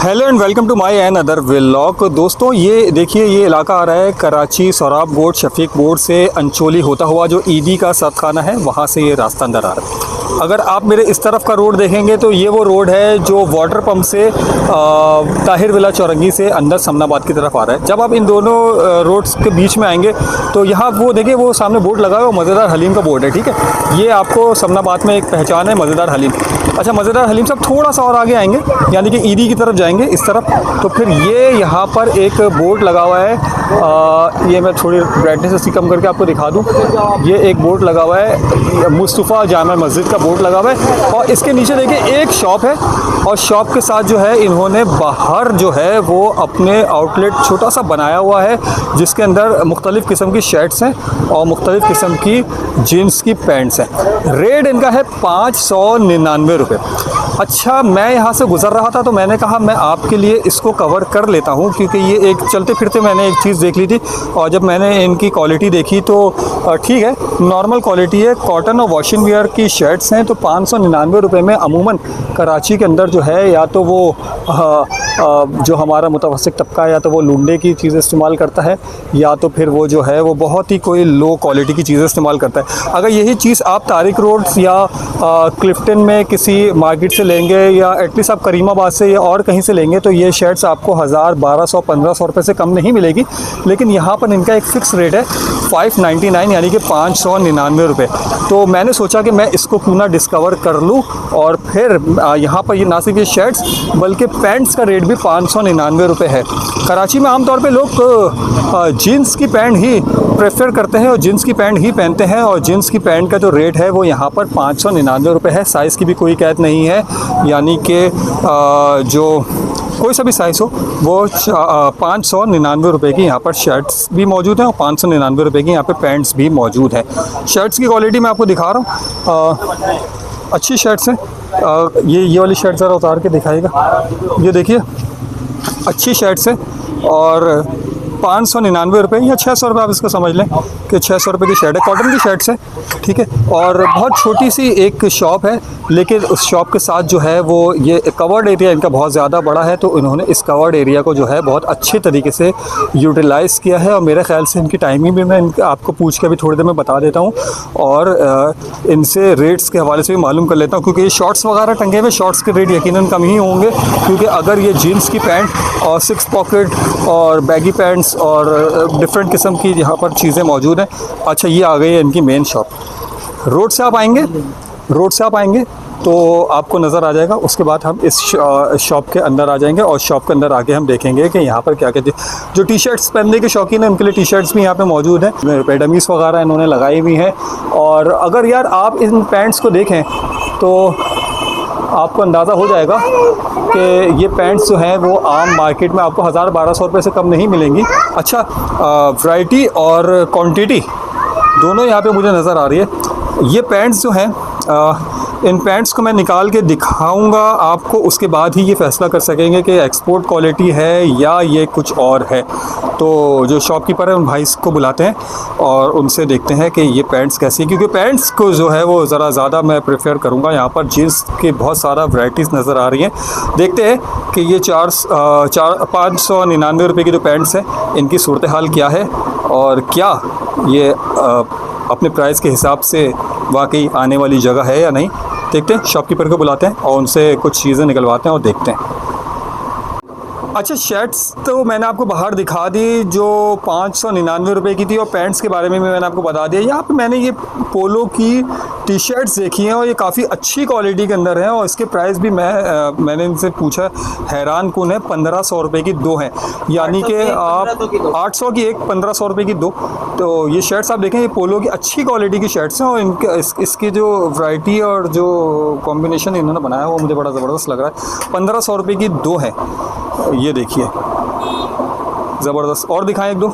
Hello and welcome to my another vlog. दोस्तों ये देखिए, ये इलाका आ रहा है कराची सोराब बोर्ड शफीक बोर्ड से अंचोली होता हुआ जो ईदी का सतखाना है वहाँ से ये रास्ता अंदर आ रहा है। अगर आप मेरे इस तरफ का रोड देखेंगे तो ये वो रोड है जो वाटर पंप से ताहिर विला चौरंगी से अंदर समनाबाद की तरफ आ रहा है। जब आप इन दोनों रोड्स के बीच में आएंगे तो यहाँ वो देखिए, वो सामने बोर्ड लगा है, वो मज़ेदार हलीम का बोर्ड है। ठीक है, ये आपको समनाबाद में एक पहचान है मज़ेदार हलीम। अच्छा, मज़ेदार हलीम से थोड़ा सा और आगे आएंगे, यानी कि ईदी की तरफ जाएंगे इस तरफ, तो फिर ये यहाँ पर एक बोर्ड लगा हुआ है। ये मैं थोड़ी ब्राइटनेस इसकी कम करके आपको दिखा दूँ। ये एक बोर्ड लगा हुआ है, मुस्तफ़ा जामा मस्जिद का बोर्ड लगा हुआ है, और इसके नीचे देखिए एक शॉप है, और शॉप के साथ जो है इन्होंने बाहर जो है वो अपने आउटलेट छोटा सा बनाया हुआ है, जिसके अंदर मुख्तलिफ़ किस्म की शर्ट्स हैं और मुख्तलिफ़ किस्म की जीन्स की पैंट्स हैं। रेट इनका है 599 रुपये। अच्छा, मैं यहाँ से गुज़र रहा था तो मैंने कहा मैं आपके लिए इसको कवर कर लेता हूँ, क्योंकि ये एक चलते फिरते मैंने एक चीज़ देख ली थी, और जब मैंने इनकी क्वालिटी देखी तो ठीक है, नॉर्मल क्वालिटी है। कॉटन और वॉशिंग वेयर की शर्ट्स हैं, तो 599 रुपये में अमूमन कराची के अंदर जो है, या तो वो जो हमारा मुतवस्सित तबका है, या तो वो लुंडे की चीज़ें इस्तेमाल करता है, या तो फिर वो जो है वो बहुत ही कोई लो क्वालिटी की चीज़ें इस्तेमाल करता है। अगर यही चीज़ आप तारिक रोड्स या क्लिफ्टन में किसी मार्केट से लेंगे, या एटलीस्ट आप करीमाबाद से या और कहीं से लेंगे, तो ये शर्ट्स आपको 1000, 1200, 1500 रुपये से कम नहीं मिलेगी। लेकिन यहाँ पर इनका एक फ़िक्स रेट है 599, यानी कि 599 रुपये। तो मैंने सोचा कि मैं इसको क्यों ना डिस्कवर कर लूँ, और फिर यहाँ पर ये ना सिर्फ ये शर्ट्स बल्कि पैंट्स का रेट भी 599 रुपये है। कराची में आमतौर पे लोग जीन्स की पैंट ही प्रेफर करते हैं और जीन्स की पैंट ही पहनते हैं, और जीन्स की पैंट का जो रेट है वो यहाँ पर 599 रुपये है। साइज़ की भी कोई कैद नहीं है, यानी कि जो कोई सा भी साइज़ हो वो 599 रुपये की यहाँ पर शर्ट्स भी मौजूद हैं, और 599 रुपये की यहाँ पर पैंट्स भी मौजूद है। शर्ट्स की क्वालिटी मैं आपको दिखा रहा हूँ, अच्छी शर्ट्स हैं। ये वाली शर्ट ज़रा उतार के दिखाएगा, ये देखिए अच्छी शर्ट्स है, और 599 रुपये या 600 रुपये आप इसको समझ लें कि 600 रुपये की शर्ट है। कॉटन की शर्ट्स है, ठीक है, और बहुत छोटी सी एक शॉप है, लेकिन उस शॉप के साथ जो है वो ये कवर्ड एरिया इनका बहुत ज़्यादा बड़ा है, तो इन्होंने इस कवर्ड एरिया को जो है बहुत अच्छे तरीके से यूटिलाइज़ किया है। और मेरे ख्याल से इनकी टाइमिंग भी मैं आपको पूछ के अभी थोड़ी देर में बता देता हूँ, और इनसे रेट्स के हवाले से भी मालूम कर लेता हूँ, क्योंकि ये शॉर्ट्स वगैरह टंगे हुए, शॉर्ट्स के रेट यकीनन कम ही होंगे, क्योंकि अगर ये जीन्स की पैंट और 6 पॉकेट और बैगी पैंट्स और डिफरेंट किस्म की यहाँ पर चीज़ें मौजूद हैं। अच्छा, ये आ गई है इनकी मेन शॉप। रोड से आप आएंगे तो आपको नज़र आ जाएगा। उसके बाद हम इस शॉप के अंदर आ जाएंगे, और शॉप के अंदर आके हम देखेंगे कि यहाँ पर क्या कहते हैं। जो टी शर्ट्स पहनने के शौकीन हैं उनके लिए टी शर्ट्स भी यहाँ पे मौजूद हैं, पेडमीज वगैरह इन्होंने लगाई हुई हैं। और अगर यार आप इन पैंट्स को देखें तो आपको अंदाज़ा हो जाएगा कि ये पैंट्स जो हैं वो आम मार्केट में आपको 1000-1200 रुपये से कम नहीं मिलेंगी। अच्छा, वैरायटी और क्वांटिटी दोनों यहाँ पे मुझे नज़र आ रही है। ये पैंट्स जो हैं, इन पैंट्स को मैं निकाल के दिखाऊंगा आपको, उसके बाद ही ये फ़ैसला कर सकेंगे कि एक्सपोर्ट क्वालिटी है या ये कुछ और है। तो जो शॉपकीपर है उन भाई को बुलाते हैं और उनसे देखते हैं कि ये पैंट्स कैसी है, क्योंकि पैंट्स को जो है वो ज़रा ज़्यादा मैं प्रेफर करूँगा। यहाँ पर जीन्स की बहुत सारा वैराइटीज़ नज़र आ रही हैं। देखते हैं कि ये 599 रुपये की जो पैंट्स हैं इनकी सूरत हाल क्या है, और क्या ये अपने प्राइस के हिसाब से वाकई आने वाली जगह है या नहीं। देखते हैं, शॉपकीपर को बुलाते हैं और उनसे कुछ चीज़ें निकलवाते हैं और देखते हैं। अच्छा, शर्ट्स तो मैंने आपको बाहर दिखा दी जो 599 रुपये की थी, और पैंट्स के बारे में भी मैंने आपको बता दिया। यहाँ पे मैंने ये पोलो की टी शर्ट्स देखी हैं, और ये काफ़ी अच्छी क्वालिटी के अंदर हैं, और इसके प्राइस भी मैंने इनसे पूछा, हैरान कौन है, 1500 रुपये की 2 हैं, यानी कि आप 800 की एक, 1500 रुपये की 2। तो ये शर्ट्स आप देखें, ये पोलो की अच्छी क्वालिटी की शर्ट्स हैं, और इनके इसकी जो वैरायटी और जो कॉम्बिनेशन इन्होंने बनाया वो मुझे बड़ा ज़बरदस्त लग रहा है। 1500 रुपये की 2 हैं, ये देखिए ज़बरदस्त। और दिखाएं एक दो।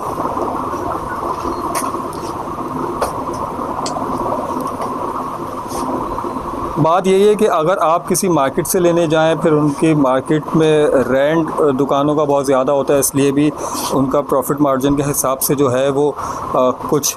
बात यही है कि अगर आप किसी मार्केट से लेने जाएं, फिर उनकी मार्केट में रेंट दुकानों का बहुत ज़्यादा होता है, इसलिए भी उनका प्रॉफिट मार्जिन के हिसाब से जो है वो कुछ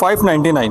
599.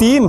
3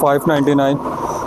599.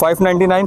599,